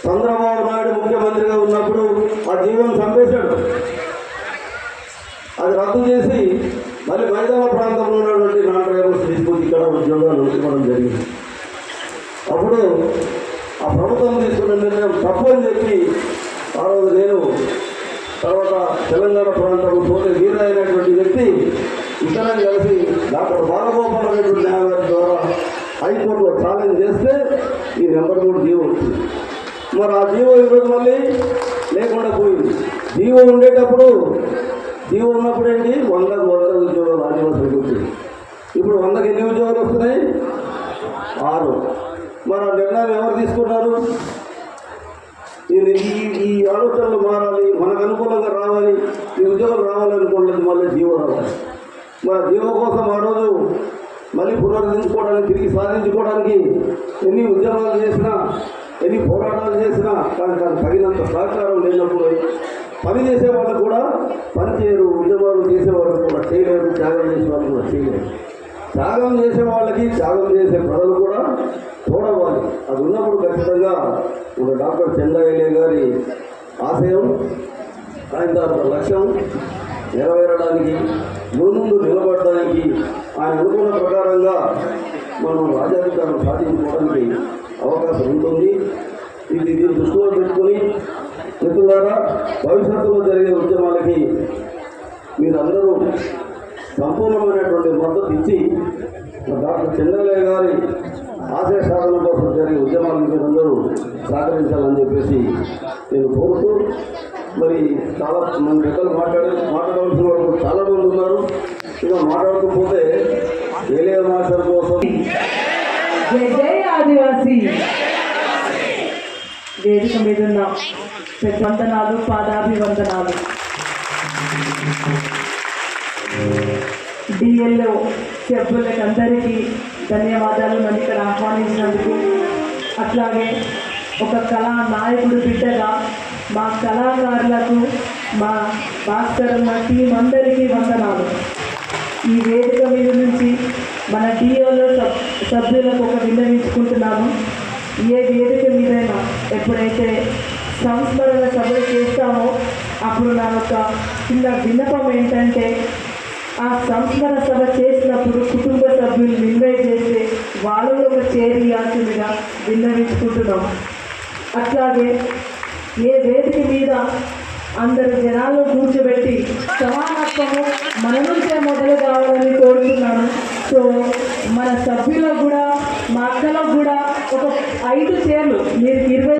చంద్రబాబు నాయుడు ముఖ్యమంత్రిగా ఉన్నప్పుడు ఆ జీవోను చంపేశాడు. అది రద్దు చేసి మళ్ళీ మైదాన ప్రాంతంలో ఉన్నటువంటి నాన్ డ్రైవర్స్ తీసుకొని ఇక్కడ ఉద్యోగాలు ఇవ్వడం జరిగింది. అప్పుడు ఆ ప్రభుత్వం తీసుకున్న నిర్ణయం తప్పు అని చెప్పి ఆ రోజు నేను, తర్వాత తెలంగాణ ప్రాంతం పోతే వీర అయినటువంటి వ్యక్తి ఇతరులను కలిసి డాక్టర్ బాలగోపాల్ అనేటువంటి న్యాయవాది ద్వారా హైకోర్టులో ఛాలెంజ్ చేస్తే ఈ నెంబర్ 3 జీవో వచ్చింది. మరి ఆ జీవో ఈరోజు మళ్ళీ లేకుండా పోయింది. జీవో ఉండేటప్పుడు జీవో ఉన్నప్పుడు ఏంటి 100 ఉద్యోగాలు ఆదివాసులకు వచ్చింది. ఇప్పుడు 100కి ఎన్ని ఉద్యోగాలు వస్తున్నాయి? 6. మరి ఆ నిర్ణయం ఎవరు తీసుకున్నారు? ఈ ఆలోచనలు మారాలి, మనకు అనుకూలంగా రావాలి, ఈ ఉద్యోగాలు రావాలనుకోలేదు, మళ్ళీ జీవో రావాలి. మరి జీవో కోసం ఆ రోజు మళ్ళీ పునరుద్ధరించుకోవడానికి, తిరిగి సాధించుకోవడానికి ఎన్ని ఉద్యమాలు చేసినా, ఎన్ని పోరాటాలు చేసినా కానీ తగినంత సహకారం లేనప్పుడు పని చేసే వాళ్ళు కూడా పని చేయరు, ఉద్యమాలు చేసేవాళ్ళు కూడా చేయలేరు, త్యాగం చేసే వాళ్ళు కూడా చేయలేరు. త్యాగం చేసే వాళ్ళకి త్యాగం చేసే ప్రజలు కూడా తోడవాలి. అది ఉన్నప్పుడు ఖచ్చితంగా ఒక డాక్టర్ చెందయ్య గారి ఆశయం, ఆయన లక్ష్యం నెరవేరడానికి, ముందు నిలబడడానికి, ఆయన అనుకున్న ప్రకారంగా మనం రాజ్యాధికారం సాధించుకోవడానికి అవకాశం ఉంటుంది. ఇది దృష్టిలో పెట్టుకుని మిత్రులారా, భవిష్యత్తులో జరిగే ఉద్యమాలకి మీరందరూ సంపూర్ణమైనటువంటి మద్దతు ఇచ్చి డాక్టర్ చంద్రయ్య గారి ఆశయ సాధన కోసం జరిగే ఉద్యమాలకు మీరందరూ సహకరించాలని చెప్పేసి నేను కోరుతూ, మరి చాలా మన పెద్దలు మాట్లాడవలసిన వాళ్ళు చాలా మంది ఉన్నారు. ఇక మాట్లాడుతూ పోతే ఏలియా మాస్టర్ కోసం జై ఆదివాసీ వేదిక మీద ఉన్న వందనాలు, పాదాభివందనాలు. డిఎల్ఓ సభ్యులకు అందరికీ ధన్యవాదాలు నన్ను ఇక్కడ ఆహ్వానించినందుకు. అట్లాగే ఒక కళా నాయకుడు బిడ్డగా మా కళాకారులకు, మా మాస్టర్, మా టీం అందరికీ వందనాలు. ఈ వేదిక మీద నుంచి మన డిఓలో సభ్యులకు ఒక విన్నవించుకుంటున్నాను. ఏ వేదిక మీదైనా ఎప్పుడైతే సంస్మరణ సభలు చేస్తామో అప్పుడు నా యొక్క చిన్న విన్నపం ఏంటంటే, ఆ సంస్మరణ సభ చేసినప్పుడు కుటుంబ సభ్యులు ఇన్వైట్ చేస్తే వాళ్ళలో ఒక చేరి ఇవ్వాల్సిందిగా విన్నవించుకుంటున్నాం. అట్లాగే ఏ వేదిక మీద అందరు జనాలు కూర్చోబెట్టి సమానత్వము మన నుంచే మొదలు కావాలని కోరుతున్నాను. సో మన సభ్యులకు కూడా, మా అక్కలకు కూడా ఒక 5 చైర్లు, మీరు 20